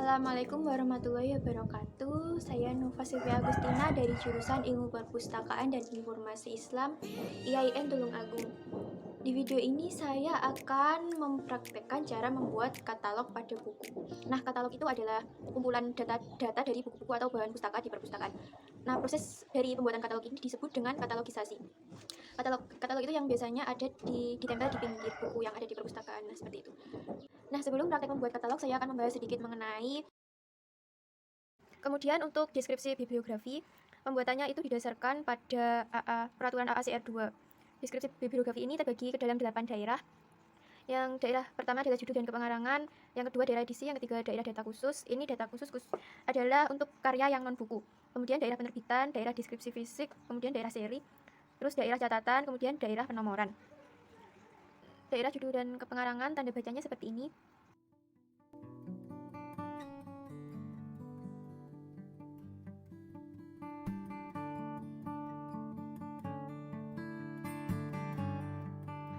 Assalamualaikum warahmatullahi wabarakatuh. Saya Nova Silvia Agustina dari jurusan Ilmu Perpustakaan dan Informasi Islam IAIN Tulung Agung. Di video ini saya akan mempraktekkan cara membuat katalog pada buku. Nah, katalog itu adalah kumpulan data dari buku-buku atau bahan pustaka di perpustakaan. Nah, proses dari pembuatan katalog ini disebut dengan katalogisasi. Katalog itu yang biasanya ada ditempel di pinggir buku yang ada di perpustakaan. Nah, seperti itu. Nah, sebelum praktek membuat katalog, saya akan membahas sedikit mengenai. Kemudian untuk deskripsi bibliografi, pembuatannya itu didasarkan pada Peraturan AACR 2. Deskripsi bibliografi ini terbagi ke dalam 8 daerah. Yang daerah pertama adalah judul dan kepengarangan, yang kedua daerah edisi, yang ketiga daerah data khusus. Ini data khusus adalah untuk karya yang non-buku. Kemudian daerah penerbitan, daerah deskripsi fisik, kemudian daerah seri, terus daerah catatan, kemudian daerah penomoran. Daerah judul dan kepengarangan, tanda bacanya seperti ini.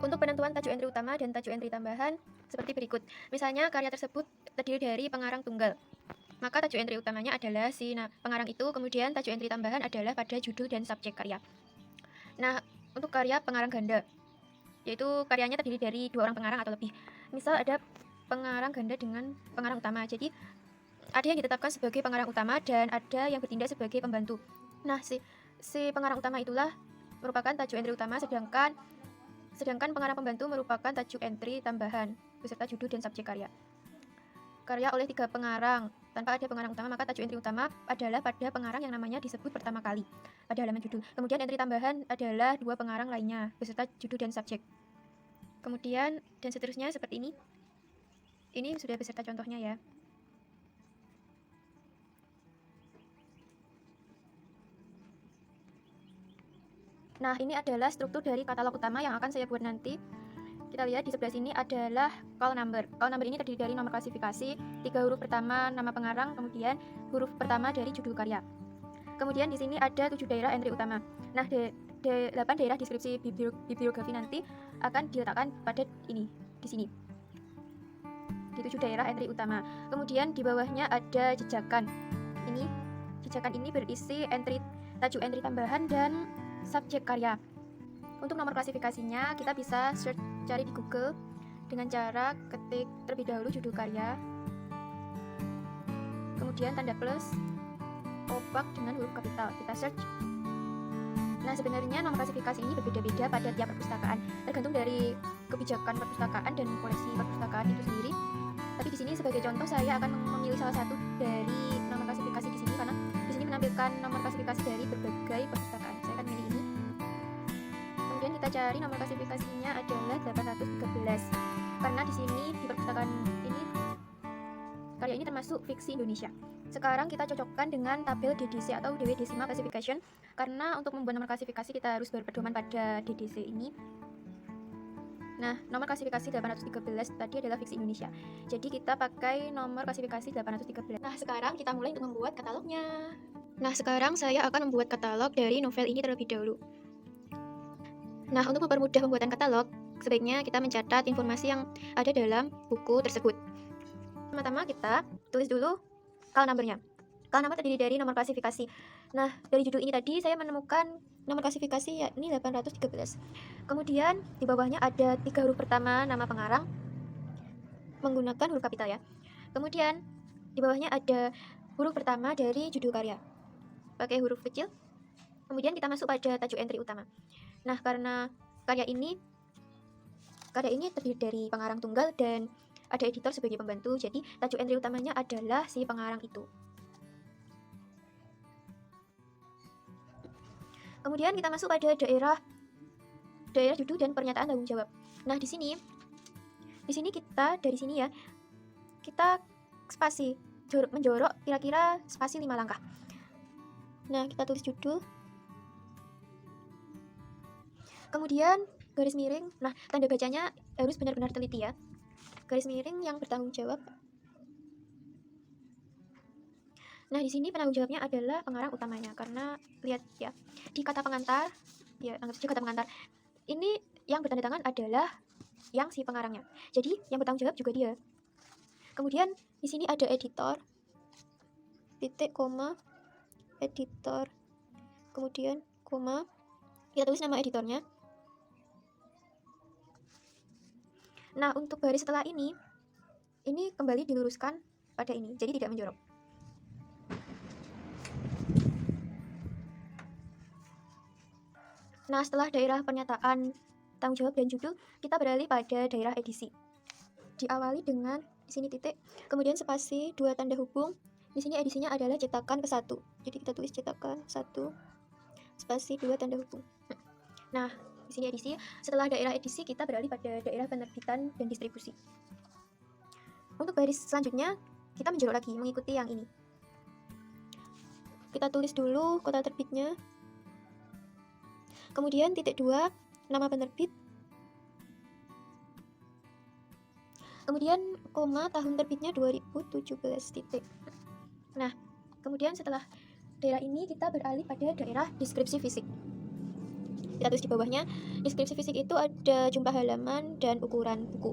Untuk penentuan tajuk entry utama dan tajuk entry tambahan seperti berikut. Misalnya karya tersebut terdiri dari pengarang tunggal, maka tajuk entry utamanya adalah si pengarang itu, kemudian tajuk entry tambahan adalah pada judul dan subjek karya. Nah, untuk karya pengarang ganda, yaitu karyanya terdiri dari 2 orang pengarang atau lebih. Misal ada pengarang ganda dengan pengarang utama, jadi ada yang ditetapkan sebagai pengarang utama dan ada yang bertindak sebagai pembantu. Nah, si pengarang utama itulah merupakan tajuk entry utama, sedangkan pengarang pembantu merupakan tajuk entry tambahan beserta judul dan subjek karya. Karya oleh 3 pengarang tanpa ada pengarang utama, maka tajuk entry utama adalah pada pengarang yang namanya disebut pertama kali pada halaman judul. Kemudian entry tambahan adalah 2 pengarang lainnya beserta judul dan subjek. Kemudian dan seterusnya seperti ini. Ini sudah beserta contohnya ya. Nah, ini adalah struktur dari katalog utama yang akan saya buat nanti. Kita lihat di sebelah sini adalah call number. Call number ini terdiri dari nomor klasifikasi, 3 huruf pertama nama pengarang, kemudian huruf pertama dari judul karya. Kemudian di sini ada 7 daerah entry utama. Nah, 8 daerah deskripsi bibliografi nanti akan diletakkan pada ini, di sini. Di 7 daerah entry utama. Kemudian di bawahnya ada jejakan. Jejakan ini berisi tajuk entry tambahan dan subjek karya. Untuk nomor klasifikasinya kita bisa cari di Google dengan cara ketik terlebih dahulu judul karya, kemudian tanda plus, opak dengan huruf kapital, kita search. Nah, sebenarnya nomor klasifikasi ini berbeda-beda pada tiap perpustakaan, tergantung dari kebijakan perpustakaan dan koleksi perpustakaan itu sendiri. Tapi di sini sebagai contoh saya akan memilih salah satu dari nomor klasifikasi di sini karena di sini menampilkan nomor klasifikasi dari berbagai perpustakaan. Saya akan milih ini. Kemudian kita cari nomor klasifikasinya adalah 813. Karena di sini di perpustakaan ini karya ini termasuk fiksi Indonesia. Sekarang kita cocokkan dengan tabel DDC atau DW Decimal Classification, karena untuk membuat nomor klasifikasi kita harus berpedoman pada DDC ini. Nah, nomor klasifikasi 813 tadi adalah fiksi Indonesia. Jadi kita pakai nomor klasifikasi 813. Nah, sekarang kita mulai untuk membuat katalognya. Nah, sekarang saya akan membuat katalog dari novel ini terlebih dahulu. Nah, untuk mempermudah pembuatan katalog, sebaiknya kita mencatat informasi yang ada dalam buku tersebut. Pertama-tama kita tulis dulu call number-nya. Call number terdiri dari nomor klasifikasi. Nah, dari judul ini tadi saya menemukan nomor klasifikasi yakni 813. Kemudian di bawahnya ada 3 huruf pertama nama pengarang menggunakan huruf kapital ya. Kemudian di bawahnya ada huruf pertama dari judul karya pakai huruf kecil. Kemudian kita masuk pada tajuk entry utama. Nah, karena karya ini terdiri dari pengarang tunggal dan ada editor sebagai pembantu, jadi tajuk entry utamanya adalah si pengarang itu. Kemudian kita masuk pada daerah judul dan pernyataan tanggung jawab. Nah, di sini kita dari sini ya, kita spasi menjorok kira-kira spasi 5 langkah. Nah, kita tulis judul. Kemudian garis miring. Nah, tanda bacanya harus benar-benar teliti ya. Garis miring yang bertanggung jawab. Nah, di sini penanggung jawabnya adalah pengarang utamanya, karena lihat ya, di kata pengantar, ya anggap saja kata pengantar. Ini yang bertanda tangan adalah yang si pengarangnya. Jadi, yang bertanggung jawab juga dia. Kemudian di sini ada editor. titik, koma, editor, kemudian koma, kita tulis nama editornya. Nah, untuk baris setelah ini kembali diluruskan pada ini, jadi tidak menjorok. Nah, setelah daerah pernyataan tanggung jawab dan judul, kita beralih pada daerah edisi. Diawali dengan di sini titik, kemudian spasi, 2 tanda hubung. Di sini edisinya adalah cetakan ke-1. Jadi kita tulis cetakan 1, spasi, 2 tanda hubung. Nah, di sini edisi. Setelah daerah edisi, kita beralih pada daerah penerbitan dan distribusi. Untuk baris selanjutnya, kita menjorok lagi mengikuti yang ini. Kita tulis dulu kota terbitnya. Kemudian titik 2, nama penerbit. Kemudian koma, tahun terbitnya 2017 titik. Nah, kemudian setelah daerah ini kita beralih pada daerah deskripsi fisik. Kita tulis di bawahnya, deskripsi fisik itu ada jumlah halaman dan ukuran buku.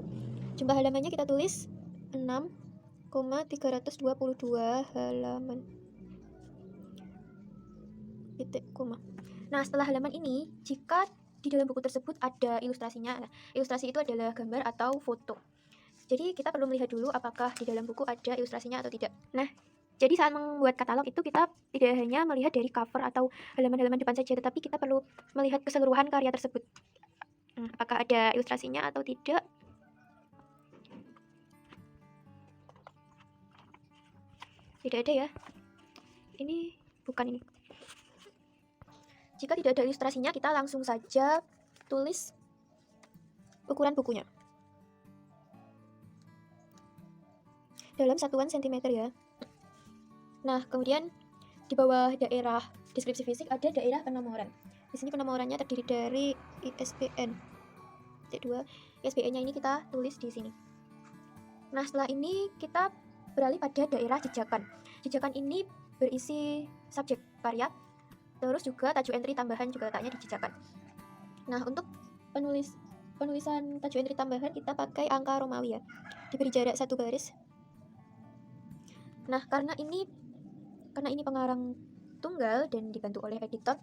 Jumlah halamannya kita tulis 6,322 halaman. Titik, koma. Nah, setelah halaman ini, jika di dalam buku tersebut ada ilustrasinya, ilustrasi itu adalah gambar atau foto. Jadi kita perlu melihat dulu apakah di dalam buku ada ilustrasinya atau tidak. Nah, jadi saat membuat katalog itu kita tidak hanya melihat dari cover atau halaman-halaman depan saja, tetapi kita perlu melihat keseluruhan karya tersebut. Apakah ada ilustrasinya atau tidak. Tidak ada ya. Ini bukan ini. Jika tidak ada ilustrasinya, kita langsung saja tulis ukuran bukunya. Dalam satuan sentimeter ya. Nah, kemudian di bawah daerah deskripsi fisik ada daerah penomoran. Di sini penomorannya terdiri dari ISBN. Titik 2. ISBN-nya ini kita tulis di sini. Nah, setelah ini kita beralih pada daerah jejakan. Jejakan ini berisi subjek karya, terus juga tajuk entry tambahan juga letaknya di jejakan. Nah, untuk penulisan tajuk entry tambahan kita pakai angka Romawi ya. Diberi jarak 1 baris. Nah, karena ini pengarang tunggal dan dibantu oleh editor,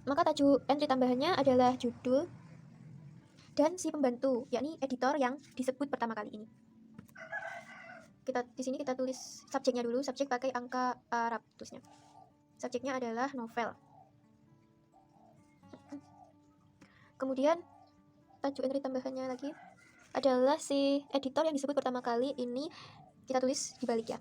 maka tajuk entry tambahannya adalah judul dan si pembantu, yakni editor yang disebut pertama kali ini. Di sini kita tulis subjeknya dulu, subjek pakai angka Arab tulisnya. Subjeknya adalah novel. Kemudian tajuk entry tambahannya lagi adalah si editor yang disebut pertama kali ini, kita tulis di balik ya.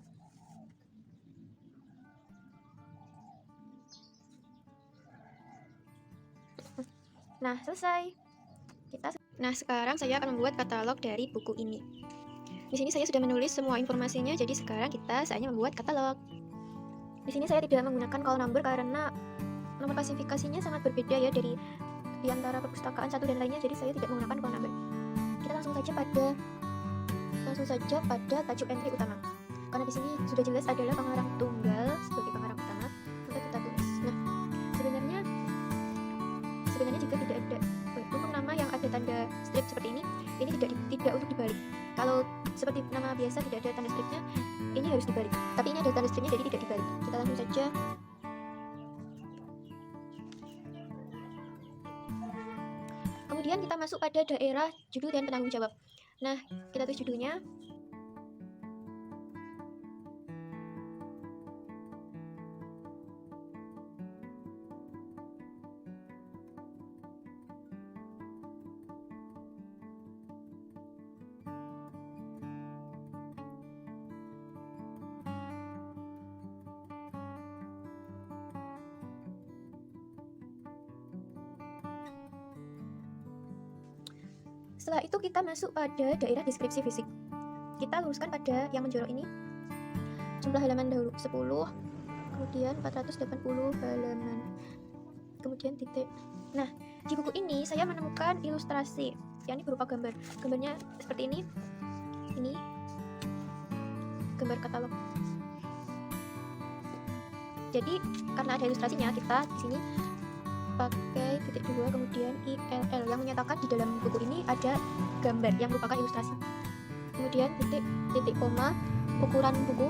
Nah, selesai. Nah, sekarang saya akan membuat katalog dari buku ini. Di sini saya sudah menulis semua informasinya, jadi sekarang saatnya membuat katalog. Di sini saya tidak menggunakan call number karena nomor klasifikasinya sangat berbeda ya di antara perpustakaan satu dan lainnya, jadi saya tidak menggunakan call number. Kita langsung saja pada tajuk entry utama. Karena di sini sudah jelas adalah pengarang tunggal sebagai pengarang utama, maka kita tulis. Nah, sebenarnya jika tidak ada untuk nama yang ada tanda strip seperti ini tidak untuk dibalik. Kalau seperti nama biasa tidak ada tanda stripnya, ini harus dibalik. Tapi ini ada tanda stripnya, jadi tidak dibalik. Kita langsung saja. Kemudian kita masuk pada daerah judul dan penanggung jawab. Nah, kita tulis judulnya. Setelah itu kita masuk pada daerah deskripsi fisik. Kita luruskan pada yang menjorok ini. Jumlah halaman dahulu 10, kemudian 480 halaman, kemudian titik. Nah, di buku ini saya menemukan ilustrasi, yakni berupa gambar. Gambarnya seperti ini. Ini gambar katalog. Jadi karena ada ilustrasinya, kita di sini pakai titik 2 kemudian ILL yang menyatakan di dalam buku ini ada gambar yang merupakan ilustrasi. Kemudian titik koma, ukuran buku.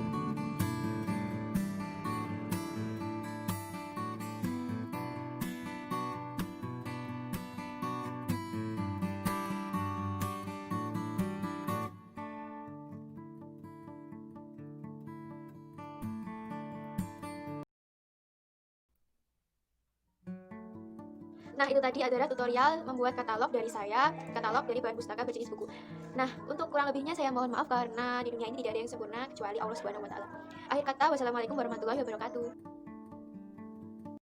Nah, itu tadi adalah tutorial membuat katalog dari saya, katalog dari bahan pustaka berjenis buku. Nah, untuk kurang lebihnya saya mohon maaf karena di dunia ini tidak ada yang sempurna kecuali Allah Subhanahu wa taala. Akhir kata, wassalamualaikum warahmatullahi wabarakatuh.